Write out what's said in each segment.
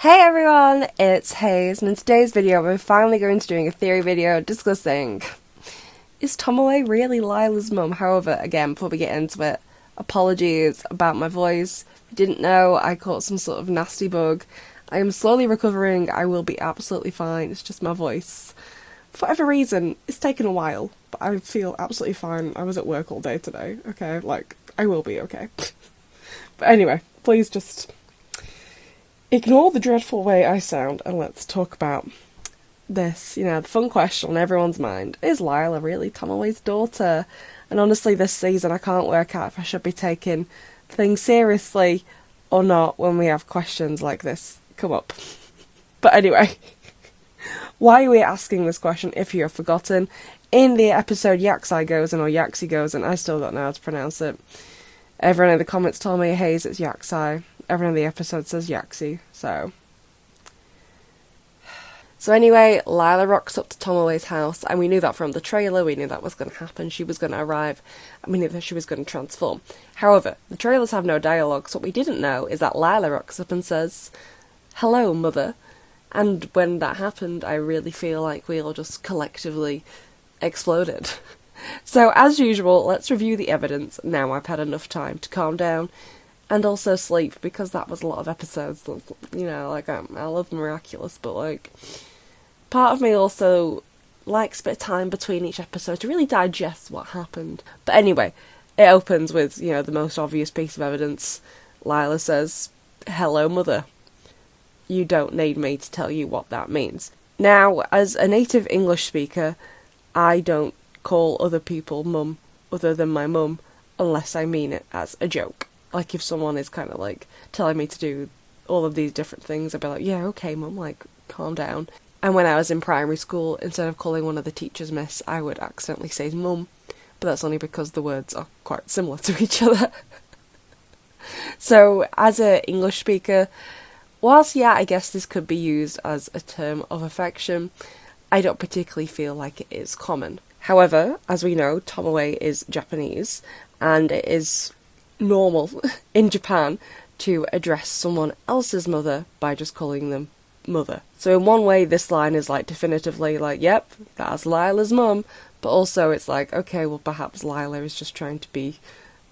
Hey everyone, it's Hayes, and in today's video we're finally going to doing a theory video discussing, is Tomoe really Lila's mum? However, again, before we get into it, apologies about my voice. If you didn't know, I caught some sort of nasty bug. I am slowly recovering, I will be absolutely fine, it's just my voice. For whatever reason, it's taken a while, but I feel absolutely fine. I was at work all day today, okay? I will be okay. But anyway, please just ignore the dreadful way I sound and let's talk about this, the fun question on everyone's mind. Is Lila really Tomoe's daughter? And honestly, this season I can't work out if I should be taking things seriously or not when we have questions like this come up. But anyway, why are we asking this question if you have forgotten? In the episode Yaxi Goes In, or Yaxi Goes In, I still don't know how to pronounce it. Everyone in the comments told me, Hayes, it's Yaxi. Everyone in the episode says Yaxi, so anyway, Lila rocks up to Tomoe's house, and we knew that from the trailer. We knew that was going to happen. She was going to arrive, and we knew that she was going to transform. However, the trailers have no dialogue, so what we didn't know is that Lila rocks up and says, "Hello, mother." And when that happened, I really feel like we all just collectively exploded. So, as usual, let's review the evidence. Now I've had enough time to calm down and also sleep, because that was a lot of episodes. I love Miraculous, but part of me also likes a bit of time between each episode to really digest what happened. But anyway, it opens with, the most obvious piece of evidence. Lila says, "Hello, mother. You don't need me to tell you what that means." Now, as a native English speaker, I don't call other people mum other than my mum unless I mean it as a joke. Like, if someone is kind of telling me to do all of these different things, I'd be like, yeah, okay, mum, calm down. And when I was in primary school, instead of calling one of the teachers miss, I would accidentally say mum, but that's only because the words are quite similar to each other. So, as an English speaker, whilst, I guess this could be used as a term of affection, I don't particularly feel like it is common. However, as we know, Tomoe is Japanese, and it is normal in Japan to address someone else's mother by just calling them mother. So in one way, this line is definitively yep, that's Lila's mum, but also it's okay, well, perhaps Lila is just trying to be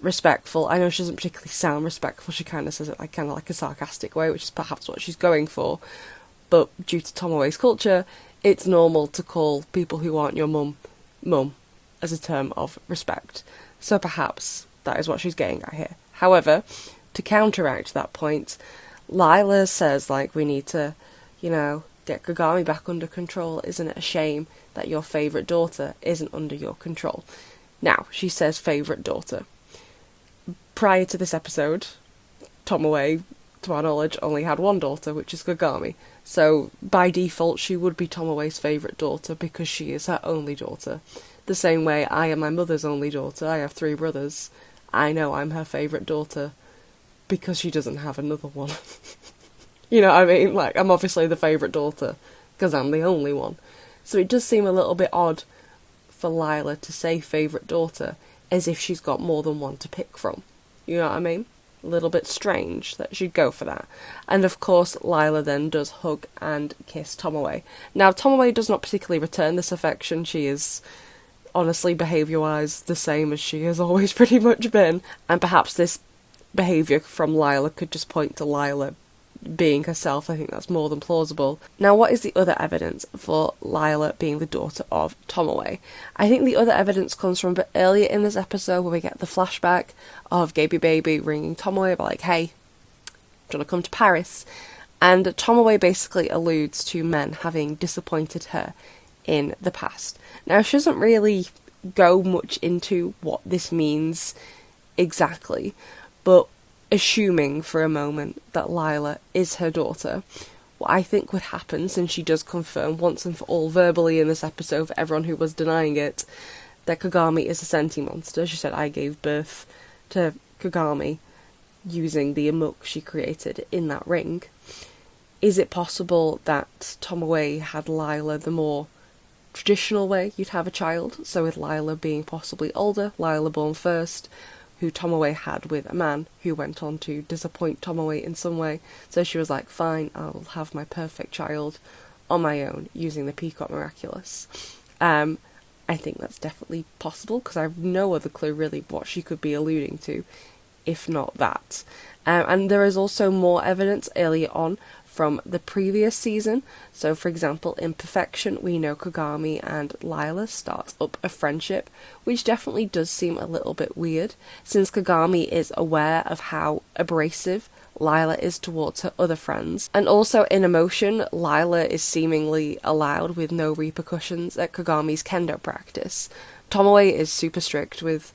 respectful. I know she doesn't particularly sound respectful, she kind of says it kind of a sarcastic way, which is perhaps what she's going for, but due to Tomoe's culture, it's normal to call people who aren't your mum as a term of respect. So perhaps that is what she's getting at here. However, to counteract that point, Lila says, we need to, get Kagami back under control. Isn't it a shame that your favourite daughter isn't under your control? Now, she says favourite daughter. Prior to this episode, Tomoe, to our knowledge, only had one daughter, which is Kagami. So, by default, she would be Tomoe's favourite daughter because she is her only daughter. The same way I am my mother's only daughter. I have 3 brothers. I know I'm her favourite daughter because she doesn't have another one. You know what I mean? I'm obviously the favourite daughter because I'm the only one. So it does seem a little bit odd for Lila to say favourite daughter as if she's got more than one to pick from. You know what I mean? A little bit strange that she'd go for that. And of course, Lila then does hug and kiss Tomoe. Now, Tomoe does not particularly return this affection. She is, honestly, behaviour-wise, the same as she has always pretty much been. And perhaps this behaviour from Lila could just point to Lila being herself. I think that's more than plausible. Now, what is the other evidence for Lila being the daughter of Tomoe? I think the other evidence comes from a bit earlier in this episode where we get the flashback of Gaby Baby ringing Tomoe about hey, do you want to come to Paris? And Tomoe basically alludes to men having disappointed her in the past. Now, she doesn't really go much into what this means exactly, but assuming for a moment that Lila is her daughter, what I think would happen, since she does confirm once and for all verbally in this episode for everyone who was denying it, that Kagami is a senti monster. She said, I gave birth to Kagami using the amok she created in that ring. Is it possible that Tomoe had Lila the more traditional way you'd have a child, so with Lila being possibly older, Lila born first, who Tomoe had with a man who went on to disappoint Tomoe in some way. So she was like, fine, I'll have my perfect child on my own using the Peacock Miraculous. I think that's definitely possible, because I have no other clue really what she could be alluding to, if not that. And there is also more evidence earlier on from the previous season. So, for example, in Perfection, we know Kagami and Lila start up a friendship, which definitely does seem a little bit weird, since Kagami is aware of how abrasive Lila is towards her other friends. And also in Emotion, Lila is seemingly allowed with no repercussions at Kagami's kendo practice. Tomoe is super strict with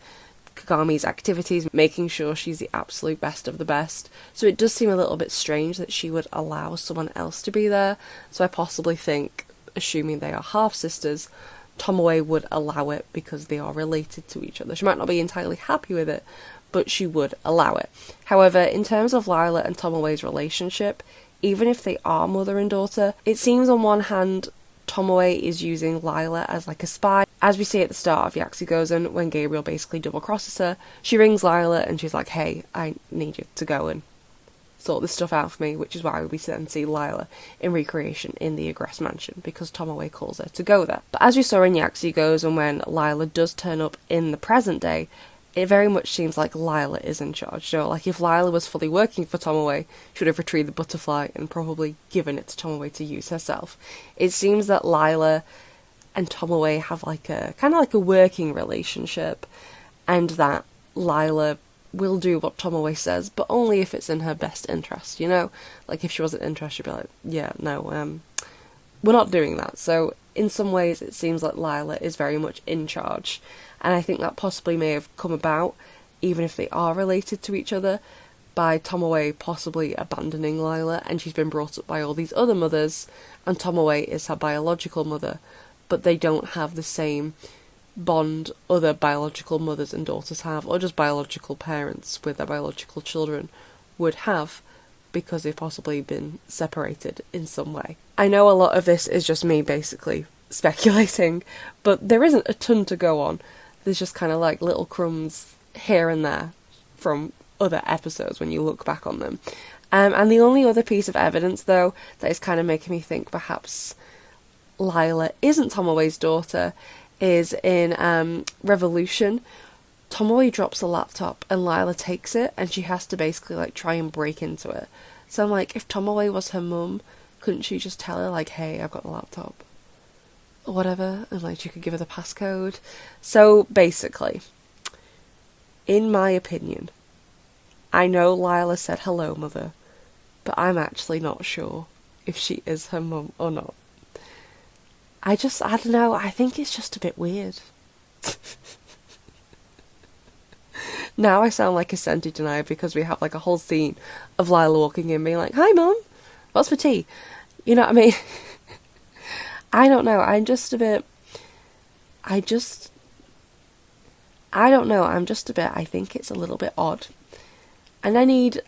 Kagami's activities, making sure she's the absolute best of the best. So it does seem a little bit strange that she would allow someone else to be there. So I possibly think, assuming they are half-sisters, Tomoe would allow it because they are related to each other. She might not be entirely happy with it, but she would allow it. However, in terms of Lila and Tomoe's relationship, even if they are mother and daughter, it seems on one hand Tomoe is using Lila as like a spy. As we see at the start of Yakuza, when Gabriel basically double crosses her, she rings Lila and she's like, hey, I need you to go and sort this stuff out for me, which is why we then see Lila in recreation in the Aggress mansion, because Tomoe calls her to go there. But as we saw in Yakuza, when Lila does turn up in the present day, it very much seems like Lila is in charge. You know, like if Lila was fully working for Tomoe, she would have retrieved the butterfly and probably given it to Tomoe to use herself. It seems that Lila and Tomoe have like a kind of like a working relationship, and that Lila will do what Tomoe says, but only if it's in her best interest, you know? Like if she wasn't interested, she'd be like, yeah, no, we're not doing that. So in some ways it seems like Lila is very much in charge, and I think that possibly may have come about, even if they are related to each other, by Tomoe possibly abandoning Lila, and she's been brought up by all these other mothers, and Tomoe is her biological mother, but they don't have the same bond other biological mothers and daughters have, or just biological parents with their biological children would have, because they've possibly been separated in some way. I know a lot of this is just me basically speculating, but there isn't a ton to go on. There's just kind of like little crumbs here and there from other episodes when you look back on them. And the only other piece of evidence, though, that is kind of making me think perhaps Lila isn't Tomoe's daughter is in Revolution. Tomoe drops a laptop and Lila takes it, and she has to basically like try and break into it. So I'm like, if Tomoe was her mum, couldn't she just tell her like, hey, I've got the laptop? Or whatever, and like she could give her the passcode. So basically, in my opinion, I know Lila said hello, mother, but I'm actually not sure if she is her mum or not. I don't know, I think it's just a bit weird. Now I sound like a Senti denier because we have like a whole scene of Lila walking in being like, hi mum, what's for tea? You know what I mean? I don't know, I think it's a little bit odd. And I need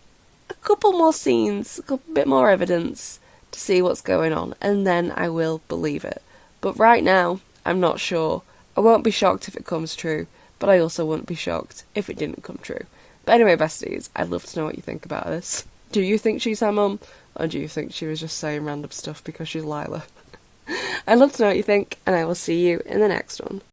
a couple more scenes, a bit more evidence to see what's going on, and then I will believe it. But right now, I'm not sure. I won't be shocked if it comes true, but I also wouldn't be shocked if it didn't come true. But anyway, besties, I'd love to know what you think about this. Do you think she's her mum, or do you think she was just saying random stuff because she's Lila? I'd love to know what you think, and I will see you in the next one.